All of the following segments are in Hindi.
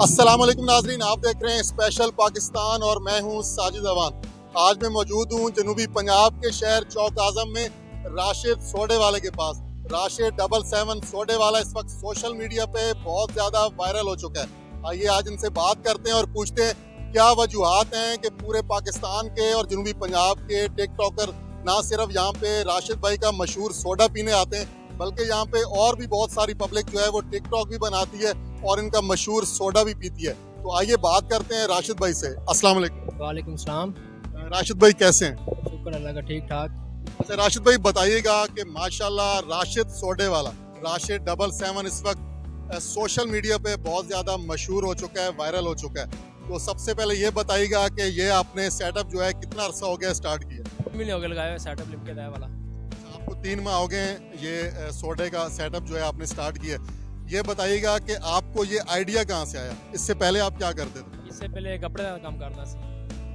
अस्सलाम वालेकुम नाजरीन, आप देख रहे हैं स्पेशल पाकिस्तान और मैं हूं साजिद अवान। आज मैं मौजूद हूं जनूबी पंजाब के शहर चौक आजम में राशिद सोडे वाले के पास। राशिद 77 सोडे वाला इस वक्त सोशल मीडिया पे बहुत ज़्यादा वायरल हो चुका है। आइए आज इनसे बात करते हैं और पूछते हैं क्या वजूहात हैं कि पूरे पाकिस्तान के और जनूबी पंजाब के टिकटॉकर ना सिर्फ यहाँ पे राशिद भाई का मशहूर सोडा पीने आते हैं, बल्कि यहाँ पे और भी बहुत सारी पब्लिक जो है वो टिकटॉक भी बनाती है और इनका मशहूर सोडा भी पीती है। तो आइए बात करते हैं राशिद भाई से। अस्सलाम वालेकुम। वालेकुम सलाम। राशिद भाई कैसे हैं? शुक्र अल्लाह का, ठीक ठाक। अच्छा राशिद भाई बताइएगा कि माशाल्लाह राशिद सोडे वाला राशिद 77 इस वक्त सोशल मीडिया पे बहुत ज़्यादा मशहूर हो चुका है, वायरल हो चुका है। तो सबसे पहले ये बताइएगा कि ये आपने सेटअप जो है कितना अरसा हो गया स्टार्ट किया? महीने हो गए लगाए हुए सेटअप लिप के दाए वाला। आपको 3 माह हो गए ये सोडे का सेटअप जो है आपने स्टार्ट किया। ये बताइएगा कि आपको ये आइडिया कहाँ से आया? इससे पहले आप क्या करते थे? इससे पहले कपड़े का काम करता सी,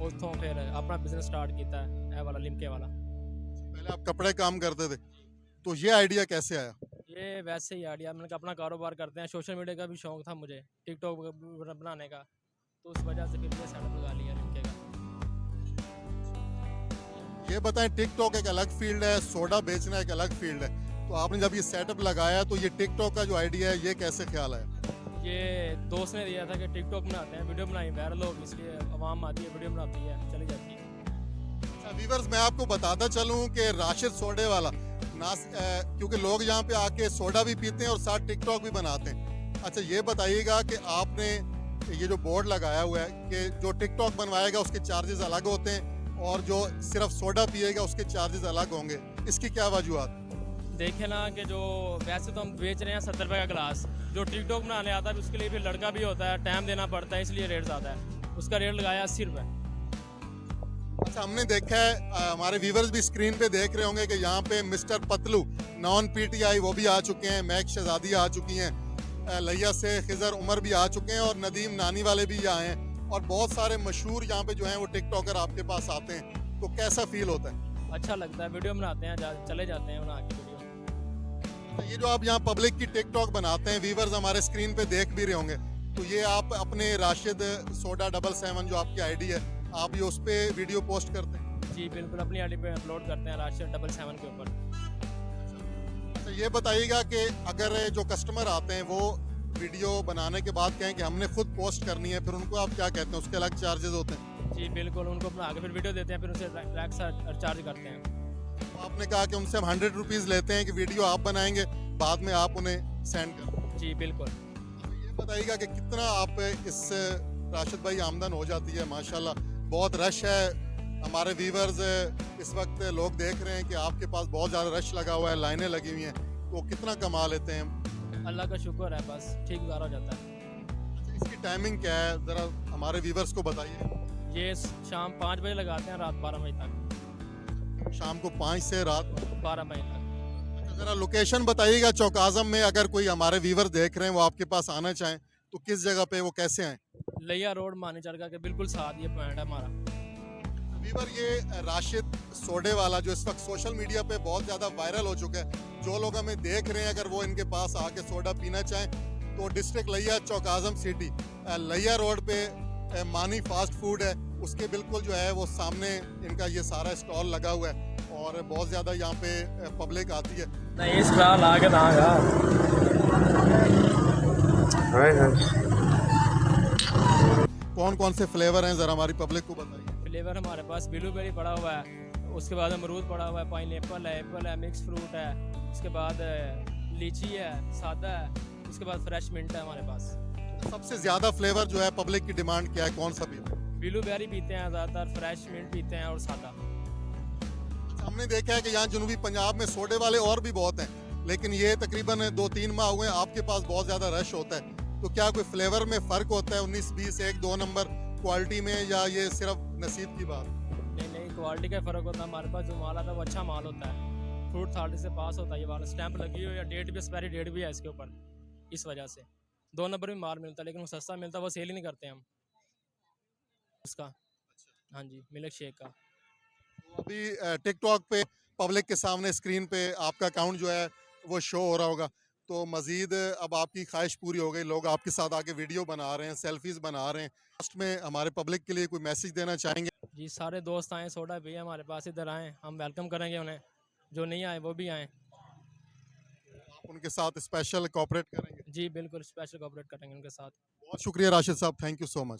उतों फिर अपना बिजनेस स्टार्ट किया है वाला लिमके वाला। पहले आप कपड़े काम करते थे, तो ये आइडिया कैसे आया? ये वैसे ही आइडिया, मैंने कहा अपना कारोबार करते हैं। सोशल मीडिया का भी शौक था मुझे, टिकटॉक बनाने का, तो उस वजह से फिर ये सेटअप लगा लिया लिमके का। ये बताएं, टिकटॉक एक अलग फील्ड है, सोडा बेचना एक अलग फील्ड है। तो आपने जब ये सेटअप लगाया तो ये टिकटॉक का जो आइडिया है ये कैसे ख्याल आया? ये दोस्त ने दिया था कि टिकटॉक बनाते हैं, वीडियो बनाई वायरल होगी, इसलिए आवाम आती है, वीडियो बनाती है, चली जाती है। अच्छा व्यूअर्स, मैं आपको बताता चलूं कि राशिद सोडे वाला क्योंकि लोग यहाँ पे आके सोडा भी पीते हैं और साथ टिकटॉक भी बनाते हैं। अच्छा ये बताइएगा कि आपने ये जो बोर्ड लगाया हुआ है कि जो टिकटॉक बनवाएगा उसके चार्जेस अलग होते हैं और जो सिर्फ सोडा पिएगा उसके चार्जेस अलग होंगे, इसकी क्या वजूहत? देखे ना कि जो वैसे तो हम बेच रहे हैं 70 रुपये का गिलास, जो टिकटॉक बनाने आता है उसके लिए भी लड़का भी होता है, टाइम देना पड़ता है, इसलिए रेट ज़्यादा है। उसका रेट लगाया 80 रुपये। अच्छा हमने देखा है, हमारे व्यूवर्स भी स्क्रीन पे देख रहे होंगे कि यहाँ पे मिस्टर पतलू नॉन पीटीआई वो भी आ चुके हैं, मैक शहजादी आ चुकी हैं, लिया से खिजर उमर भी आ चुके हैं और नदीम नानी वाले भी आए हैं और बहुत सारे मशहूर यहाँ पे जो हैं वो टिकटॉकर आपके पास आते हैं। तो कैसा फील होता है? अच्छा लगता है, वीडियो बनाते हैं, चले जाते हैं बना के वीडियो। ये जो आप यहाँ पब्लिक की टिकटॉक बनाते हैं, व्यूवर्स हमारे स्क्रीन पे देख भी रहे होंगे, तो ये आप अपने राशिद सोडा 77 जो आपकी आईडी है, आप ये उस पर वीडियो पोस्ट करते हैं? जी बिल्कुल, अपनी आईडी पे अपलोड करते हैं राशिद 77 के ऊपर। अच्छा ये बताइएगा कि अगर जो कस्टमर आते हैं वो वीडियो बनाने के बाद कहें कि हमने खुद पोस्ट करनी है, फिर उनको आप क्या कहते हैं? उसके अलग चार्जेस होते हैं? जी बिल्कुल, उनको बना के फिर वीडियो देते हैं, फिर उनसे ट्रैक चार्ज करते हैं। तो आपने कहा कि उनसे हम 100 रुपीज़ लेते हैं कि वीडियो आप बनाएंगे, बाद में आप उन्हें सेंड कर। जी बिल्कुल। ये बताइएगा कि कितना आप इस राशिद भाई आमदन हो जाती है? माशाल्लाह बहुत रश है, हमारे व्यूवर्स इस वक्त लोग देख रहे हैं कि आपके पास बहुत ज़्यादा रश लगा हुआ है, लाइनें लगी हुई हैं, तो कितना कमा लेते हैं? अल्लाह का शुक्र है, बस ठीक गुजारा हो जाता है। अच्छा, इसकी टाइमिंग क्या है, ज़रा हमारे व्यूवर्स को बताइए। ये शाम 5 बजे लगाते हैं, रात 12 बजे तक। शाम को 5 से रात 12 बजे तक। अच्छा, ज़रा लोकेशन बताइएगा चौक आजम में, अगर कोई हमारे व्यूवर देख रहे हैं वो आपके पास आना चाहें तो किस जगह पे वो कैसे आएँ? लिया रोड मानी चरगा के बिल्कुल साथ ये पॉइंट है हमारा। व्यूवर ये राशिद सोडे वाला जो इस वक्त सोशल मीडिया पे बहुत ज़्यादा वायरल हो चुका है, जो लोग हमें देख रहे हैं अगर वो इनके पास आके सोडा पीना चाहें तो डिस्ट्रिक्ट लिया चौक आजम सिटी लिया रोड पे मानी फास्ट फूड है, उसके बिल्कुल जो है वो सामने इनका ये सारा स्टॉल लगा हुआ है और बहुत ज़्यादा यहाँ पे पब्लिक आती है। नहीं इस फिलहाल आगे दागा। कौन कौन से फ्लेवर हैं ज़रा हमारी पब्लिक को बताइए। फ्लेवर हमारे पास ब्लूबेरी पड़ा हुआ है, उसके बाद अमरूद पड़ा हुआ है, पाइनएप्पल है, एप्पल है, मिक्स फ्रूट है, उसके बाद लीची है, सादा है, उसके बाद फ्रेश मिंट है हमारे पास। सबसे ज़्यादा फ्लेवर जो है पब्लिक की डिमांड क्या है, कौन सा पीते हैं? ब्लूबेरी पीते हैं ज़्यादातर, फ्रेश मिंट पीते हैं और सादा। हमने देखा है कि यहाँ जनूबी पंजाब में सोडे वाले और भी बहुत हैं, लेकिन ये तकरीबन 2-3 माह हुए आपके पास बहुत ज़्यादा रश होता है, तो क्या कोई फ्लेवर में फ़र्क होता है 19-20 1-2 नंबर क्वालिटी में, या ये सिर्फ नसीब की बात? नहीं नहीं, क्वालिटी का फ़र्क होता है। हमारे पास जो माल आता है वो अच्छा माल होता है, फ्रूट अथॉरिटी से पास होता है, ये वाला स्टैंप लगी हुई है, डेट भी एक्सपायरी डेट भी है इसके ऊपर, इस वजह से 2 नंबर में माल मिलता है, लेकिन वो सस्ता मिलता है, वो सेल ही नहीं करते हम उसका। हाँ जी, मिल्क शेक का। तो अभी टिकटॉक पे पब्लिक के सामने स्क्रीन पे आपका अकाउंट जो है वो शो हो रहा होगा, तो मज़ीद अब आपकी ख्वाहिश पूरी हो गई, लोग आपके साथ आके वीडियो बना रहे हैं, सेल्फीज़ बना रहे हैं। लास्ट में हमारे पब्लिक के लिए कोई मैसेज देना चाहेंगे? जी सारे दोस्त आएँ, सोडा पिए हमारे पास, इधर आएँ, हम वेलकम करेंगे उन्हें। जो नहीं आए वो भी आएँ। आप उनके साथ स्पेशल कोऑपरेट करेंगे? जी बिल्कुल, स्पेशल कोऑपरेट करेंगे उनके साथ। बहुत शुक्रिया राशिद साहब, थैंक यू सो मच।